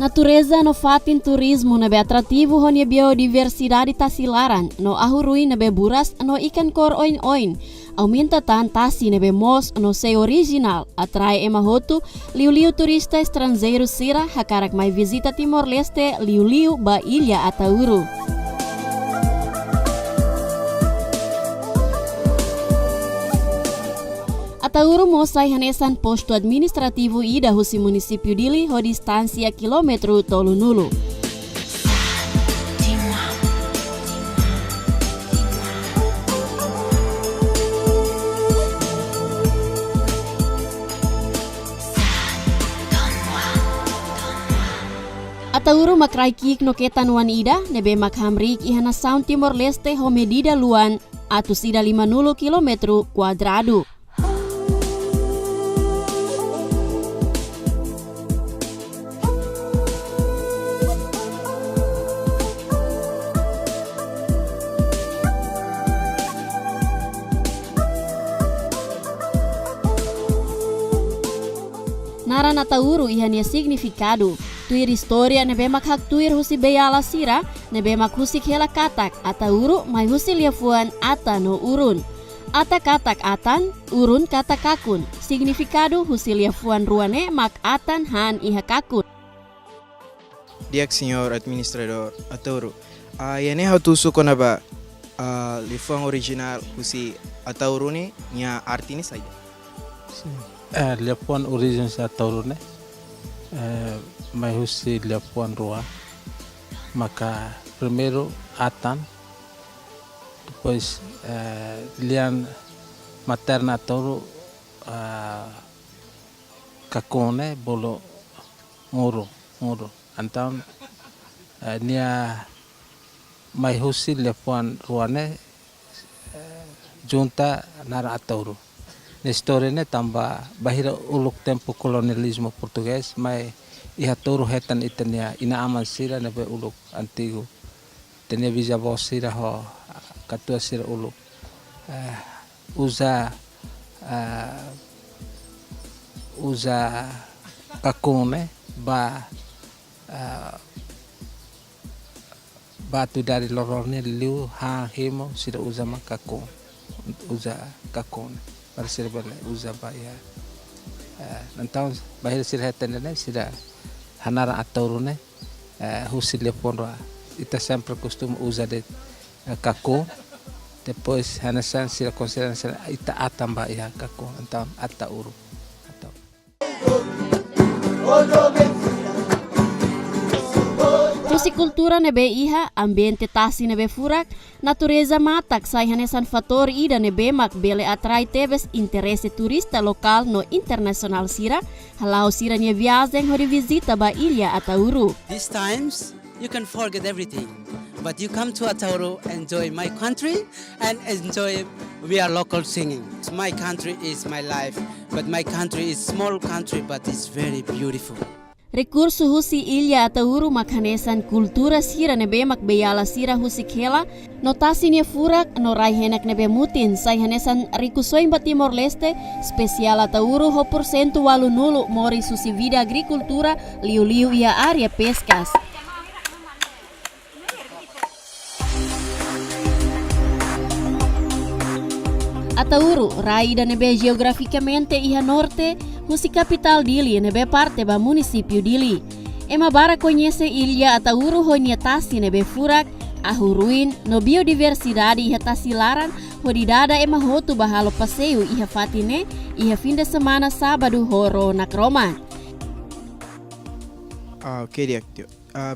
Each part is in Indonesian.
Natureza no fatin turismo nabe atrativo honia biodiversidade tasilaran no ahurui nabe buras no ikan kor oin-oin. Aumenta tan tasi nabe mos no sei original, atrai emahotu liu-liu turista estrangeiro sira hakarak mai visita Timor-Leste liu-liu ba Ilha Atauro. Atauro mosai hanesan posto administrativo ida husi município dili ho distância kilometro tolu nulu. Atauro makrai kik no ketan wan ida nebe makhamrik ihana sound Timor-Leste ho medida luan atu sida 50 kilometro kuadrado. Naran Atauro ihania significado. Tuir história nebe makhak tuir husi beyala sira nebe mak husi hela katak Atauro mai husi liafuan ata no urun. Ata katak atan, urun kata kakun. Significado husi liafuan ruane mak atan han iha kakun. Dia senhor administrador Atauro. Yane hautusu konaba liafuan original husi Atauro ni nya artini saja. Liapuan origin sa Atauro ne may husi liapuan rua, maka primeiro atan, depois lian materna Atauro kakone bolo ngoro então nia may husi liapuan rua ne junta nara Atauro. Na história né tamba bahira uluk tempo kolonialismo português, mas iha Atauro hetan itania ina aman sira nebe uluk antigo. Tenia bisavó sira ho katua sira uluk. Usa kakone batu dari lorone liu ha himo sira usa makakon. Usa kakone. Para sila usa ba ya então bahir sila hetan ne sila hanara Atauro ne husi lepon ra ita sempre costuma usar de kako depois hanasan sila consideran sila ita atamba ya kako então Atauro. Kultura nebe iha, ambiente tasi nebe furak, natureza matak sai hanesan fator ida nebe mak bele atrai tebes interesse turista lokal no internasional sira, halau sira nia viagem hori visita ba Ilha Atauro. These times you can forget everything, but you come to Atauro, enjoy my country and enjoy we are local singing. My country is my life, but my country is small country but it's very beautiful. Recurso husi Ilha Atauro makhanesan kultura sira nebe mak beyala sira husi kela notasi nia furak no rai henak nebe mutin sai hanesan rikusoin ba Timor-Leste spesial Atauro ho porcento walu nulu mori susi vida agrikultura liu-liu ia area peskas. Atauro rai da nebe geograficamente iha norte husi capital dili nebe parte ba município dili. Ema bara conhece Ilha Atauro honia tasi nebe furak ahuruin no biodiversidade iha tasilaran hodidada ema hotu bahalo passeio iha fatine iha fim de semana sábado horo nakroman. Ok, dia.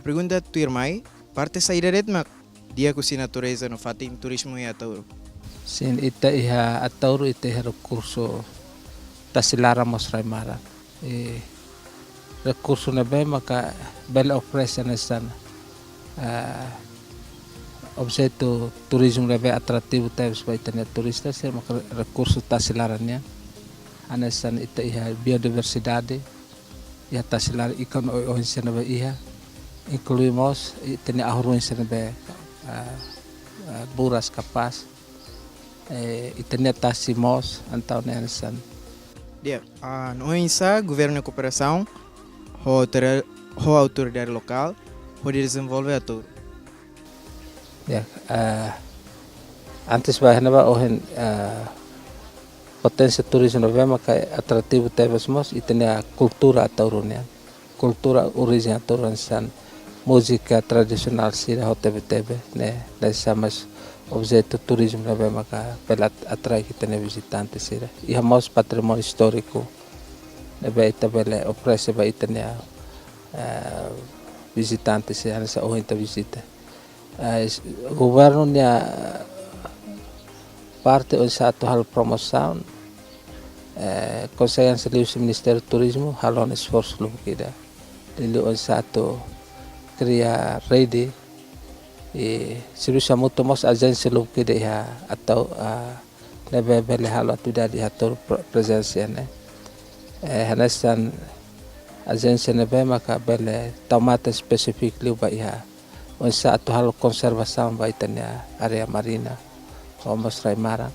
Pergunta tu irmai, parte saída mak dia kusi natureza no fatin turismo iha Atauro. Sin ita iha Atauro ita iha recurso tasilara mosrai mara. Recurso nebe maka bela oferece nesan objeto turismo nebe atrativo tebes ba itania turista se maka recurso tasilaranya anesan ita iha biodiversidade iha tasilar ikan oi nebe iha incluímos itania ahruin nebe buras kapas itania tasimos antau nesan. Dia, no insa governo de cooperação, a autoridade local pode desenvolver a Tauro. Ya, antes bahana ba ohen potensi turismo no vema kai atrativo tevesmos e tem a cultura taurunia, cultura original tauransan, música tradicional sira hotebe né, dessa mais objeto turismo no vema ka pela atrai que tem visitantes sira. E hamos patrimônio histórico ne be tabele oferece ba itania visitantes sira nessa ohen ta visita. O governo nia parte on satu hal promoção Conselho Serius Ministério do Turismo halon esforço lu kita dili on satu kriya rede e serius muito mos agência lu kita ya atau lebe bele halo atividade ator presença né hanesan agência nebe maka bele tomate spesifik lu ba ya on satu hal conservação ba itania area marina Homos Raimara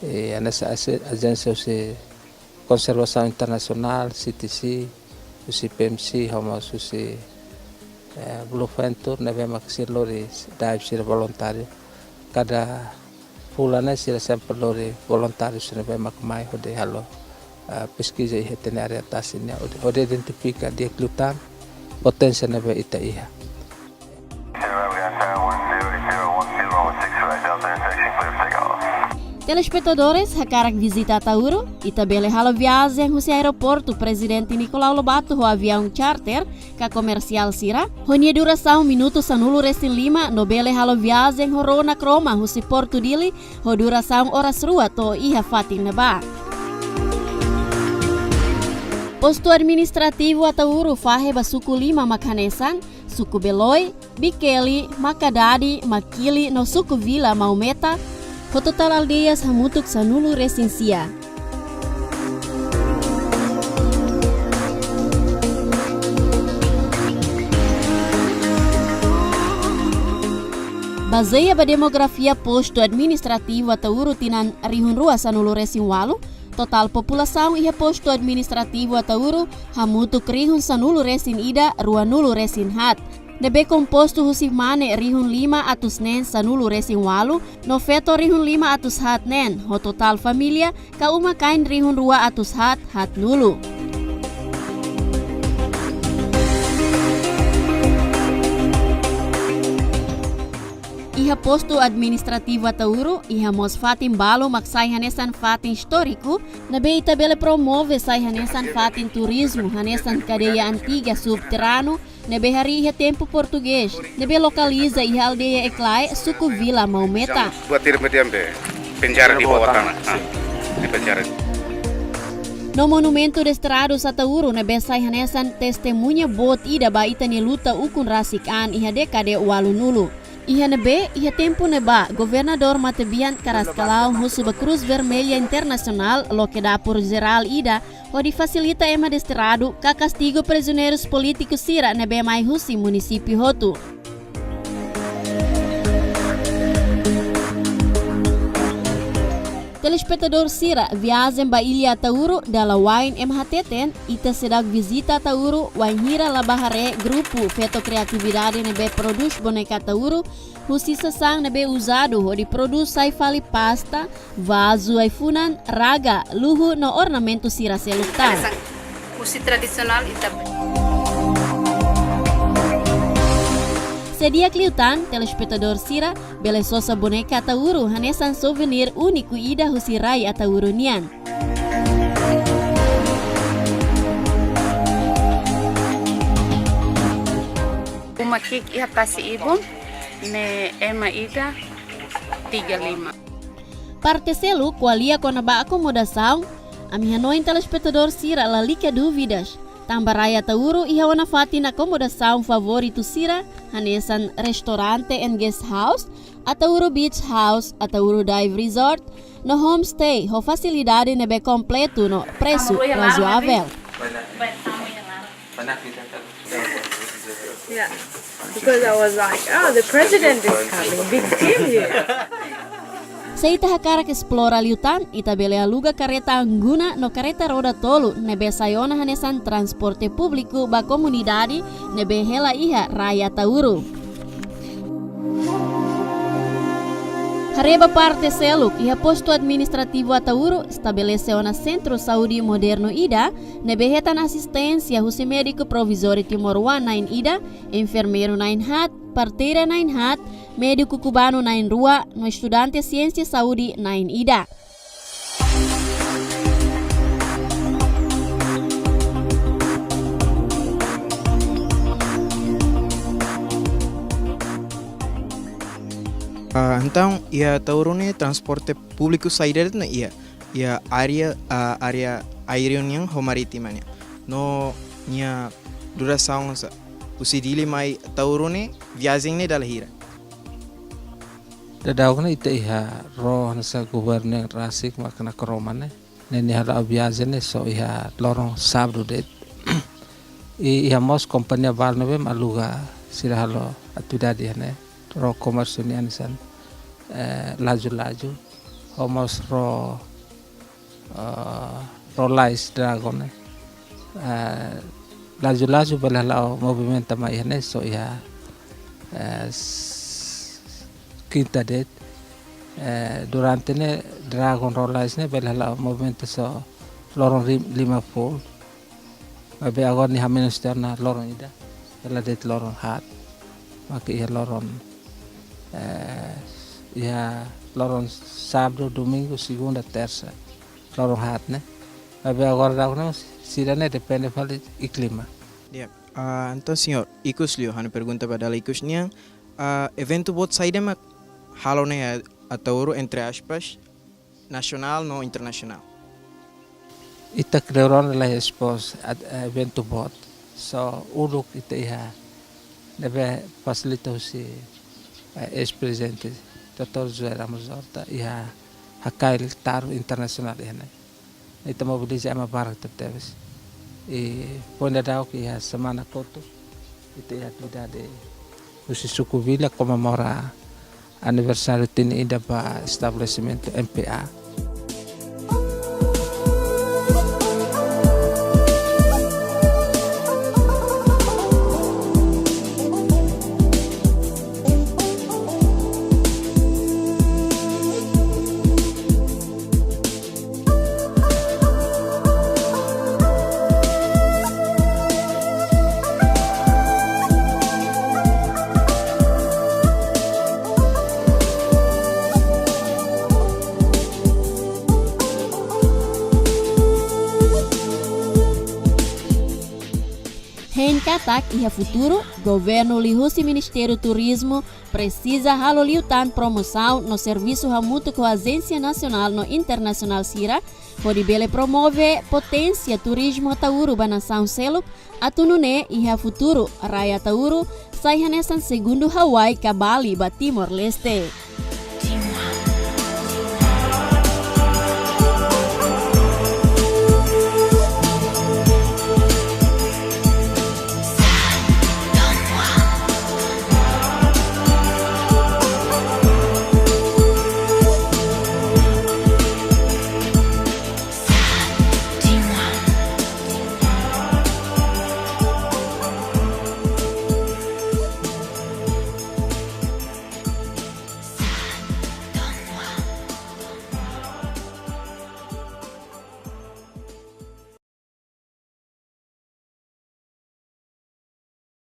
e nessa agência de conservação internacional CTC o CPMC homos o Blue Venture neve maxir lori dive sir voluntário cada fulana sir sempre lori voluntário sir neve mai hode halo pesquisa e retenária tasinya ode identifica dia klutan potensi neve ita iha. Telespectadores, hakarak visita a Tauro e também halo viagem no aeroporto Presidente Nicolau Lobato o avião charter ka comercial sira. Honia duração minutos sanulo resin 5 no bele halo viagem horona croma husi Porto Dili ho duração horas rua to iha fatin neba. Posto administrativo a Tauro fahe ba suku 5 makanesan, suku Beloi, Bikeli, Makadadi, Makili no suku Vila Maumeta. O total aldeias hamutuk sanulu resinsia. Baseia ba demografia posto administrativo atau urutinan rihun rua sanulu resin walu, total população iha posto administrativo atau uru hamutuk rihun sanulu resin ida rua nulu resin hat. Nebe composto husif mane rihun 5 atus nen sanulu resin walu, no feto rihun 5 atus hat nen, ho total familia ka uma kain rihun 2 atus hat nulu. Iha posto administrativo atauro, iha mos fatin balo maksai hanesan fatin histórico, nebe itabele promove sai hanesan fatin turismo, hanesan cadeia antiga subterrâneo, nebe hari iha tempo português, nebe localiza iha aldeia Eclae, suku Vila Maumeta. Buat mediambe, penjara di bawah tanah, di penjara. No monumento de estrados atauro, nebe sai hanesan testemunha bot ida ba itani luta ukun rasikan iha dekade walu nulu. Iha nebe, iha tempo neba, governador Matebian Carascalau husuba Cruz Vermelha Internacional, lo que dá por geral ida, onde facilita ema desterrado, ka castigo prisioneiros políticos sira nebe mai husi município hotu. Telespectador sira, viagem ba Ilha Tauro, dala wain MHTTN, ita sedag visita Tauro, wain hira labahare grupo feto criatividade nebe produz boneca Tauro, husi sasang nebe usado, onde produz sai fali pasta, vaso ai funan, raga, luhu no ornamento sira seluktar. Husi tradisional ita. Sedia Cliutan, telespectador sira, bele sosa boneca Tauro, hanesan souvenir único ida husirai Atauro nian. Uma kik iha kasih ibu, ne ema ida 35. Parte selu, qualia com a acomodação, a minha noite telespectador sira lalica dúvidas. Tambaraya Tauro iha wana fatin acomodação favorito sira, hanesan restaurante and guest house, Atauro Beach House, Atauro Dive Resort, no homestay, ho facilidade nebe completo no preço razoável. Yeah, because I was like, oh, the president is coming, big team here. Seita hakarak explora liutan, ita bele aluga kareta angguna no kareta roda tolu nebe sayona hanesan transporte público ba comunidade nebe hela iha Raya Atauru. Hareba parte seluk iha posto administrativo Atauru estabelece ona centro saúde moderno ida nebe hetan assistência husi médico provisório Timor-One nain ida, enfermeiro nain hat, parteira nain hat, médico cubano nain rua, no estudante ciência saúde nain ida. Então, ia Atauru transporte público saída na ia área aéreo ho marítima no nia duração o sidili mai Atauru viagem dal hira. Dadawag na ita iha ro sa gobyerno rasik makna kroman ne hala viagem so iha lorong sabdo det iha mos kompanיה barnobem aluga sira halo atuidade ne ro komersial ni anisan laju homos ro lais dragon laju balala movimento mai ne so iha quinta det durante ne dragon rolais ne balala movimento so lorong Liverpool abe agora ni hamen externa lorong ida bela det lorong hat maka ia lorong ia lorong sábado domingo segunda terça lorong hat ne abe agora dragon sirane depende fali clima. Yeah. Então senhor, ikus liu hana pergunta pada ikus niang evento bot saída mak halo ne Atauru entre aspas nacional no internacional. Ita kreuron la expos evento bot so uluk ita iha nebe facilita si ex-presidente Dr. Joel Ramos Horta iha hakail taru internasional ihna ita mobiliza ama barak teteves ponda dau ki iha semana koto ita iha de usi suku vila comemora aniversário tin ida ba estabelecimento MPA. Katak iha futuro, governo lihusi Ministério Turismo precisa halo liutan promoção no serviço hamutu com a Agência Nacional no Internacional Sira, pode bele promove potência turismo Atauru ba nação seluk, atunune iha futuro Raya Atauru sai hanesan segundo Hawaii ka Bali ba Timor Leste.